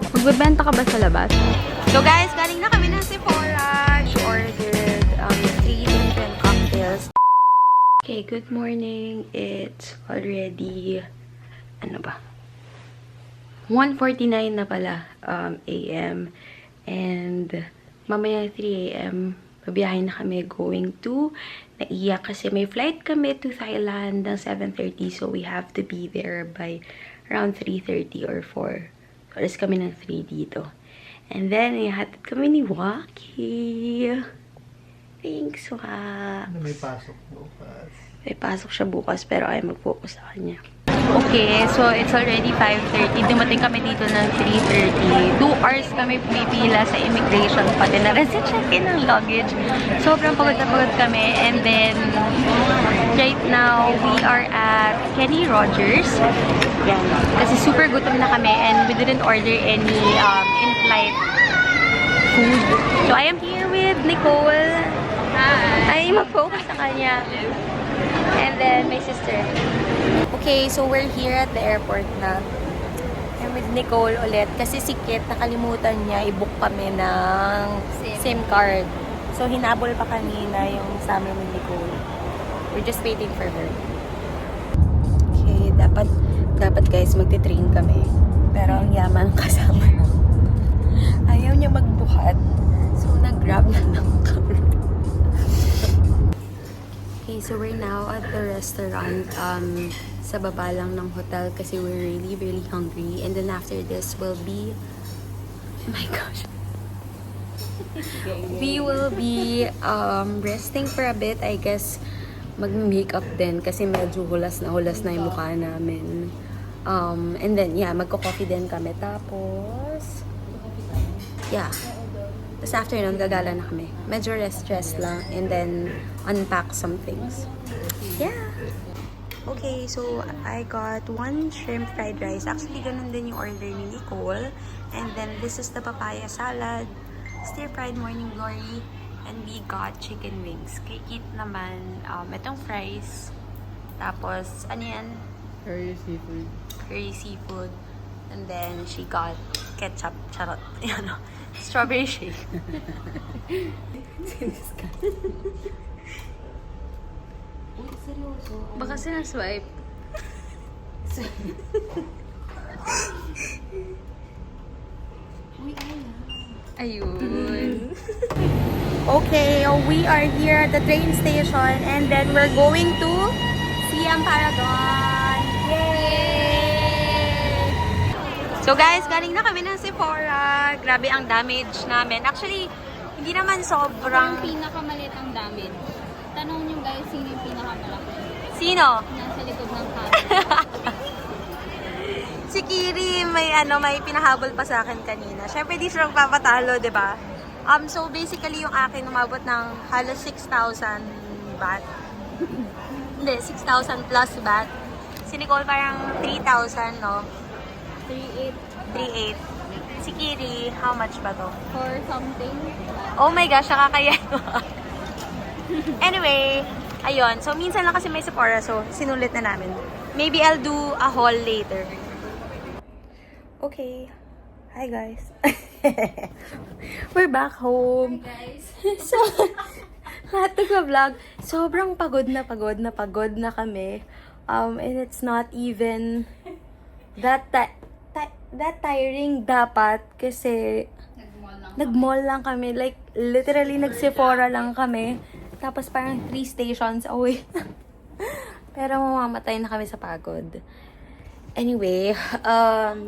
Magbebenta ka ba sa labas? So guys, galing na kami ng Sephora. We ordered 3 different cocktails. Okay, good morning. It's already, ano ba? 1:49 na pala AM. And mamaya 3 AM, babiyahin na kami going to Naiya kasi may flight kami to Thailand ng 7:30. So we have to be there by around 3:30 or 4. So alis kami ng 3 dito. And then, ihatid kami ni Waki. Thanks, Wax. May pasok bukas. May pasok siya bukas pero ayaw mag-focus sa kanya. Okay, so it's already 5:30. Dumating kami dito ng 3:30. 2 hours kami pumipila sa immigration pati na rin sa check-in ng luggage. Sobrang pagod na pagod kami. And then, right now, we are at Kenny Rogers. Yan. Kasi super gutom na kami and we didn't order any in-flight food. So, I am here with Nicole. Hi! Ay, mag-focus sa kanya. And then, my sister. Okay, so we're here at the airport na. I'm with Nicole ulit. Kasi si Kit, nakalimutan niya, i-book kami ng SIM card. So, hinabol pa kanina yung sa amin ni Nicole. We're just waiting for her. Okay, dapat guys, magti-train kami. Pero ang yaman ng kasama na. Ayaw niya magbuhat. So, nag-grab na lang kami. Okay, so we're now at the restaurant sa baba lang ng hotel kasi we're really, really hungry. And then after this will be... Oh my gosh. We will be resting for a bit. I guess mag-makeup din kasi medyo hulas na yung mukha namin. And then, yeah, magko-coffee din kami. Tapos, yeah. Tapos afternoon, gagala na kami. Medyo rest lang. And then, unpack some things. Yeah. Okay, so I got 1 shrimp fried rice. Actually, ganun din yung order ni Nicole. And then, this is the papaya salad, stir-fried morning glory, and we got chicken wings. Kay Kit naman, itong fries. Tapos, ano yan? Curry seafood. Curry seafood. And then, she got ketchup, charot. Ano, strawberry shake. Siniska. Uy, seryoso. Baka sinaswipe. Uy, ayun. Okay, we are here at the train station and then we're going to Siam Paragon. Yay! So guys, galing na kami ng Sephora. Grabe ang damage namin. Actually, hindi naman sobrang... Yung pinakamaliit ang damage. Tanong nyo guys, sino yung pinakamalaki? Sino? Nasa likod ng camera. Si Kiri, may pinahabol pa sa akin kanina. Syempre, di siya magpapatalo, di ba? So, basically, yung akin umabot ng halos 6,000 baht. Hindi, 6,000 plus baht. Si Nicole parang 3,000, no? 3.8 3,800. Si Kiri, how much ba to? for something. Oh my gosh, nakakaya. Anyway, ayun. So, minsan lang kasi may Sephora, so sinulit na namin. Maybe I'll do a haul later. Okay. Hi, guys. We're back home. Hi guys. So, lahat nag-vlog. Sobrang pagod na kami. And it's not even that tiring dapat kasi nag-mall lang kami. Like, literally, nag-Sephora lang kami. Tapos parang 3 stations away. Pero mamamatay na kami sa pagod. Anyway,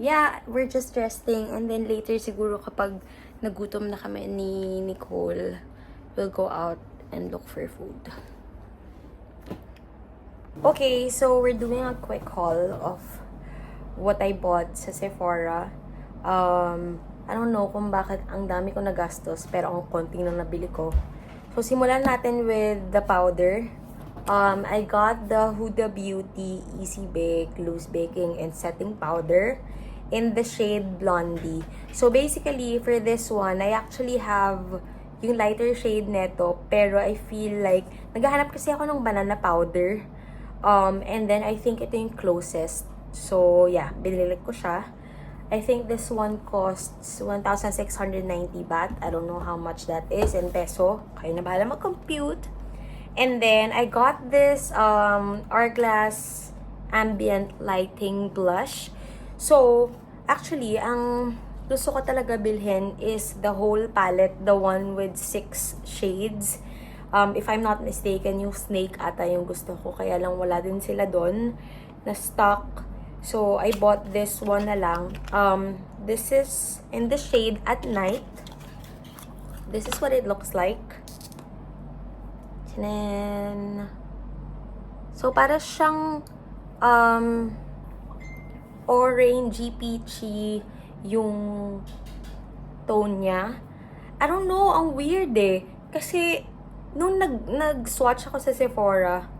yeah, we're just resting. And then later siguro kapag nagutom na kami ni Nicole, we'll go out and look for food. Okay, so we're doing a quick haul of what I bought sa Sephora. I don't know kung bakit ang dami ko nagastos, pero ang konting na nabili ko. So, simulan natin with the powder. I got the Huda Beauty Easy Bake Loose Baking and Setting Powder in the shade Blondie. So, basically, for this one, I actually have yung lighter shade neto, pero I feel like, naghahanap kasi ako ng banana powder. And then, I think ito yung closest. So, yeah, binili ko siya. I think this one costs 1,690 baht. I don't know how much that is in peso. Kayo na bahala mag-compute. And then, I got this Hourglass Ambient Lighting Blush. So, actually, ang gusto ko talaga bilhin is the whole palette, the one with 6 shades. If I'm not mistaken, yung Snake ata yung gusto ko. Kaya lang wala din sila doon na stock. So, I bought this one na lang. This is in the shade At Night. This is what it looks like. And then, so, para siyang orangey peachy yung tone niya. I don't know, ang weird eh. Kasi, nung nag-swatch ako sa Sephora,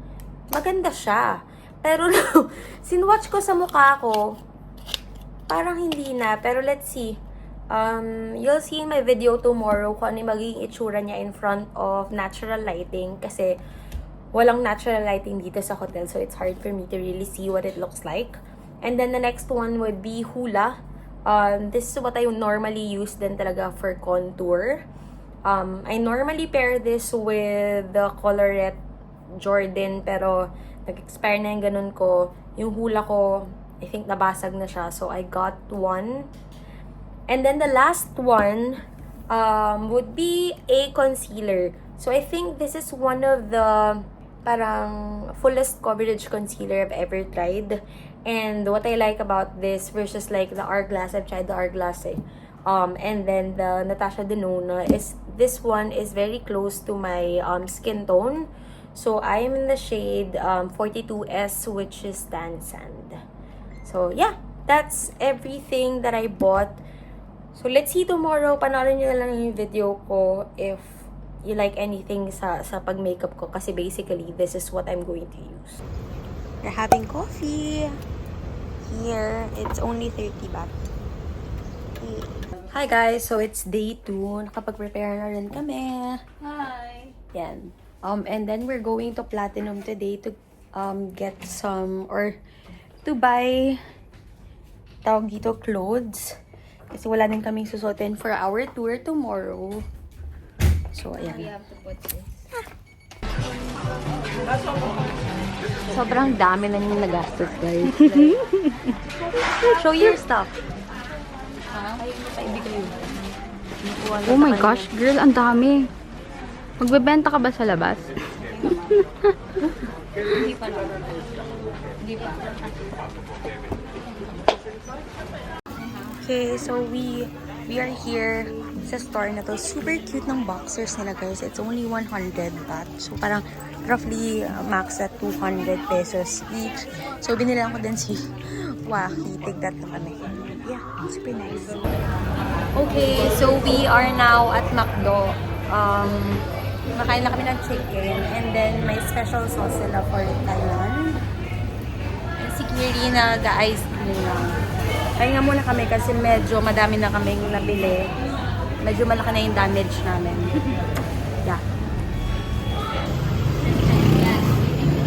maganda siya. Pero, sinwatch ko sa mukha ko, parang hindi na. Pero, let's see. You'll see in my video tomorrow kung ano yung magiging itsura niya in front of natural lighting. Kasi, walang natural lighting dito sa hotel. So, it's hard for me to really see what it looks like. And then, the next one would be Hoola. This is what I normally use din talaga for contour. I normally pair this with the Colorette Jordan. Pero, nag-expire na yung ganun ko. Yung Hoola ko, I think nabasag na siya. So, I got one. And then, the last one would be a concealer. So, I think this is one of the parang fullest coverage concealer I've ever tried. And what I like about this versus like the Hourglass, I've tried the Hourglass eh. And then the Natasha Denona is, this one is very close to my skin tone. So, I'm in the shade 42S, which is Tan Sand. So, yeah. That's everything that I bought. So, let's see tomorrow. Panoorin nyo na lang yung video ko if you like anything sa pag-makeup ko. Kasi basically, this is what I'm going to use. We're having coffee. Here, it's only 30 baht. Okay. Hi guys! So, it's day 2. Nakapag-prepare na rin kami. Hi! Yan. And then, we're going to Platinum today to get some, or to buy, tawag dito, clothes. Kasi wala din kaming susuotin for our tour tomorrow. So, We ayan. have to put this. Sobrang dami na yung nagastos, guys. Show your stuff. Oh my gosh, girl, ang dami. Magbebenta ka ba sa labas? Hindi pa lang. Hindi pa. Okay, so we are here sa store na to. Super cute ng boxers nila, guys. It's only 100 baht. So, parang roughly max at 200 pesos each. So, binilang ko din si Waki. Take that to kami. Yeah, super nice. Okay, so we are now at McDo. Nakain na kami ng chicken. And then, may special sauce sila for Taiwan. And si Kiri nag-ice cream lang. Kaya nga muna kami kasi medyo madami na kaming nabili. Medyo malaki na yung damage namin. Yeah.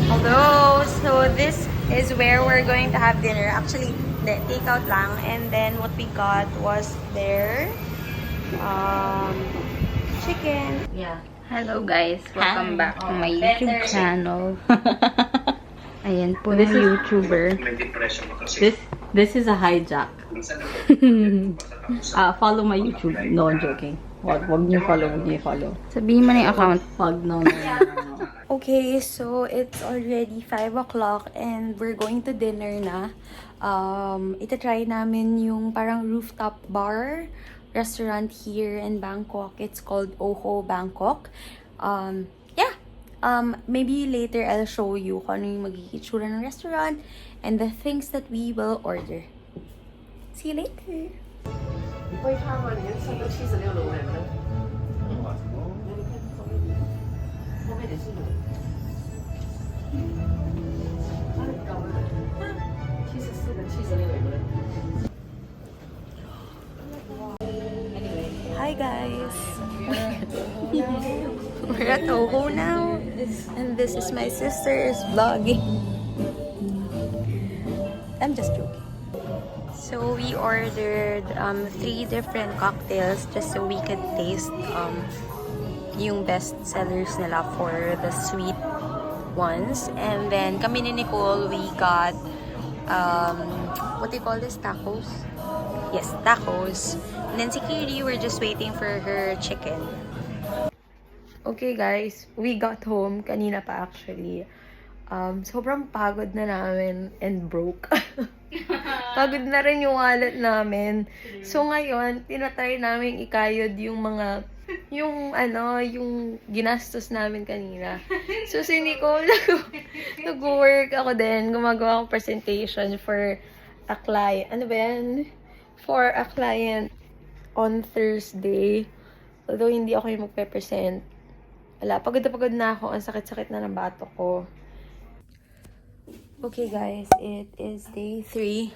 Hello! So this is where we're going to have dinner. Actually, the takeout lang. And then what we got was their chicken. Yeah. Hello guys, welcome back to my YouTube channel. Ayan po ng YouTuber. This is a hijack. Follow my YouTube. No, I'm joking. Wag niyo follow. Sabihin mo na yung account. Wag, no. Okay, so it's already 5 o'clock and we're going to dinner na. Ita-try namin yung parang rooftop bar restaurant here in Bangkok. It's called Oho Bangkok. Yeah. Maybe later I'll show you kung ano yung magiging itsura ng restaurant and the things that we will order. See you later. 会看吗？你上个76楼来了。后面的是哪里高了？74跟76有没有？ Hi guys! We're at Oho now and this is my sister's vlogging. I'm just joking. So we ordered 3 different cocktails just so we could taste yung best sellers nila for the sweet ones. And then kami ni Nicole, we got what do you call this? Tacos? Yes, tacos. And then si Kiri, we're just waiting for her chicken. Okay guys, we got home kanina pa actually. Sobrang pagod na namin and broke. Pagod na rin yung wallet namin. So ngayon, tinatry namin ikayod yung yung ginastos namin kanina. So si Nicole, nag-work ako din. Gumagawa akong presentation for a client. Ano ba yan? For a client on Thursday. Although hindi ako yung magpe-present. Wala, pagod na ako. Ang sakit-sakit na ng bato ko. Okay guys, it is day 3.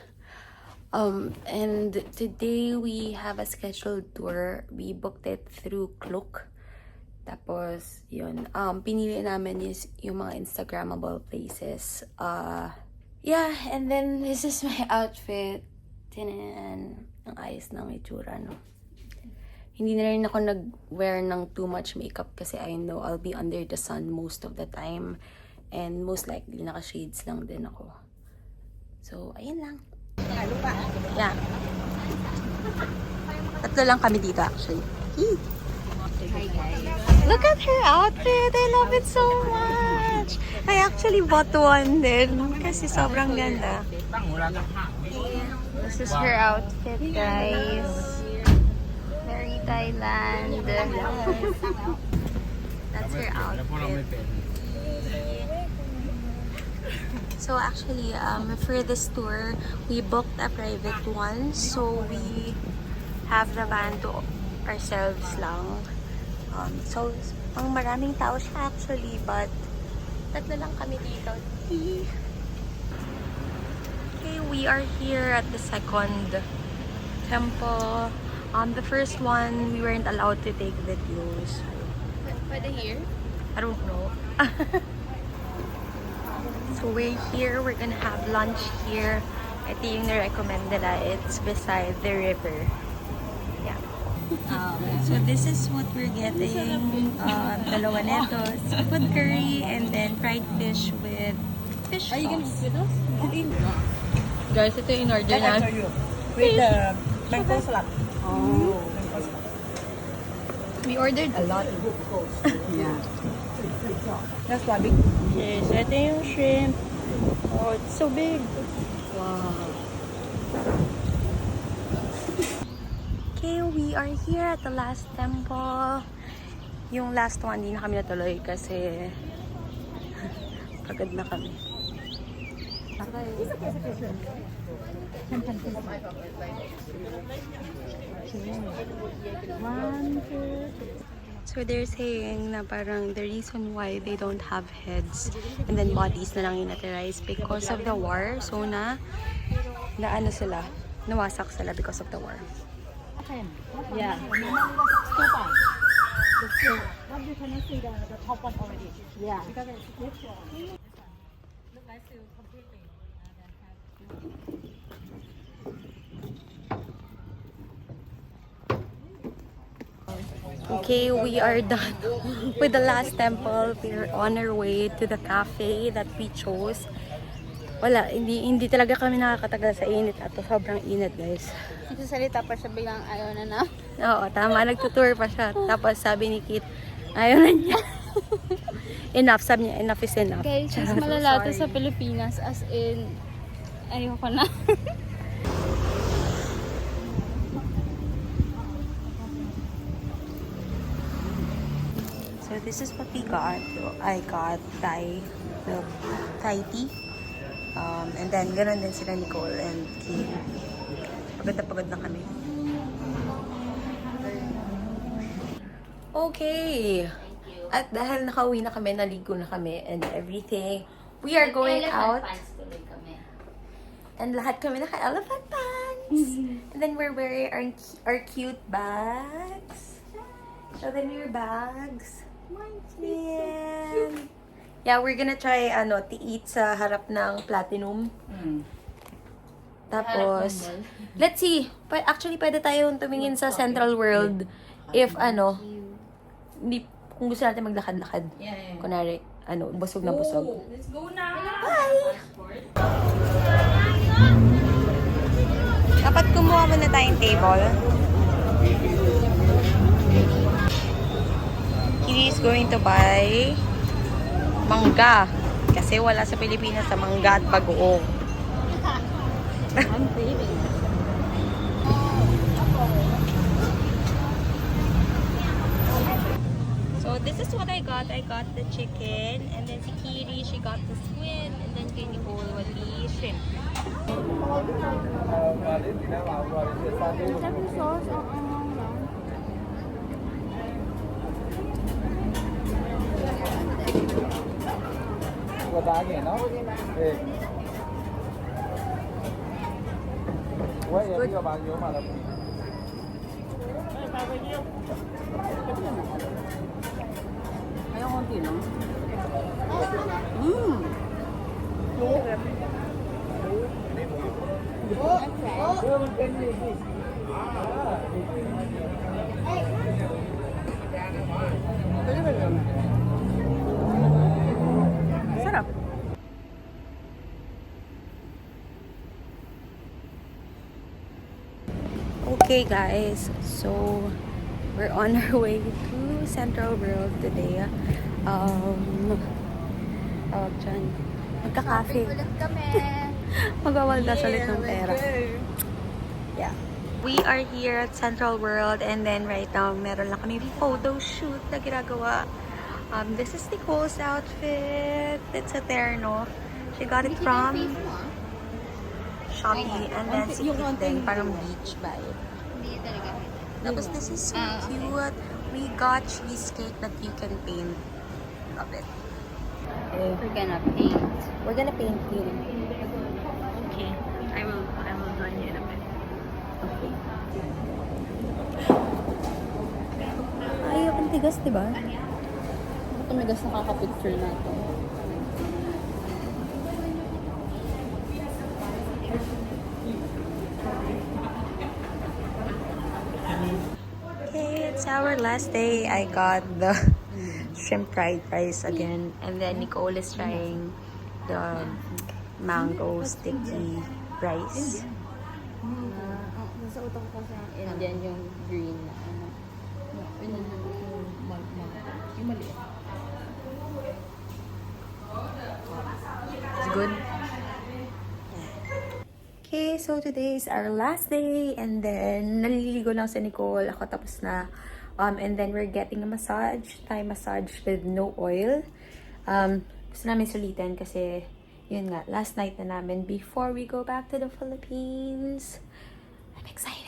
And today we have a scheduled tour. We booked it through Klook. Tapos, yun. Pinili namin is yung mga Instagrammable places. Yeah, and then this is my outfit. Tinan, ang ayos ng itsura, no? Hindi na rin ako nag-wear ng too much makeup kasi I know I'll be under the sun most of the time. And most likely, naka-shades lang din ako. So, ayun lang. Yeah. Tatlo lang kami dito actually. Hi guys. Look at her outfit! I love it so much! I actually bought one din kasi sobrang ganda. This is her outfit, guys. Very Thailand. That's her outfit. So actually, for this tour, we booked a private one. So we have the van to ourselves lang. So, pang maraming tao siya actually, but tatlo lang kami dito. Okay, we are here at the second temple. The first one, we weren't allowed to take videos. Pwede here? I don't know. So we're here, we're gonna have lunch here. Ito yung na-recommend nila. It's beside the river. Yeah. So this is what we're getting. Dalawa neto, seafood curry, and then fried fish with fish sauce. Guys, ito yung order na. With the mango salad. Oh. We ordered a lot. Yeah. That's why big. Yes, ito yung shrimp. Oh, it's so big. Wow. Okay, we are here at the last temple. Yung last one, hindi na kami natuloy kasi pagod na kami. So they're saying na parang the reason why they don't have heads and then bodies na lang yung natira is because of the war. So ano sila, nawasak sila because of the war. Yeah. Stupa. What you cannot see the top one already. Yeah. Because it's literal. Look like still completely. Okay, we are done with the last temple. We're on our way to the cafe that we chose. Wala, hindi talaga kami nakakatagal sa init at sobrang init, guys. Nagsasalita pa siya biglang ayaw na na. Oo, tama. Nagtutour pa siya. Tapos sabi ni Kit, ayaw na niya. Enough. Sabi niya, enough is enough. Guys, mas Charot. malala to Sorry. sa Pilipinas as in ayoko na. So this is what we got. I got Thai tea. And then ganoon din sila Nicole and Kim. Pagod na kami. Okay. At dahil nakauwi na kami, naligo na kami and everything, we are going out. And lahat kami naka-elephant pants. And then we're wearing our cute bags. Show them your bags. Yeah, we're gonna try to eat sa harap ng Platinum. Tapos, let's see. Actually, pwede tayong tumingin sa Central World if, hindi, kung gusto natin maglakad-lakad. Kunwari, busog na busog. Let's go na! Dapat kumuha muna tayong table. He is going to buy mangga. Kasi wala sa Pilipinas sa mangga at bagoong. I'm craving. So this is what I got. I got the chicken, and then si Kiri, she got the squid, and then kay Nicole will be shrimp. Ayaw konti, no? Sarap. Okay guys, so we're on our way to Central World today. Tawag dyan. Magka-cafe. Ulit kami. Magwawaldas ulit ng pera. Yeah. We are here at Central World and then right now meron lang kami photo shoot na ginagawa. This is Nicole's outfit. It's a terno. She got it from Shopee and then si Kit din, parang beach vibe. Hindi talaga. Tapos this is so cute. We got cheesecake that you can paint. Love it. We're gonna paint. We're gonna paint here. Okay. I will join you in a bit. Okay. Ayaw, ang tigas, diba? Tumigas nakaka-picture natin. Okay, it's our last day. I got the shrimp fried rice again. And then Nicole is trying the mango sticky rice. Nasa utak ko kasi ang Indian yung green na ano. Yung maliit. It's good. Okay, so today is our last day and then naliligo lang si Nicole. Ako tapos na. And then we're getting a massage. Thai massage with no oil. Gusto namin sulitin kasi yun nga, last night na namin before we go back to the Philippines. I'm excited.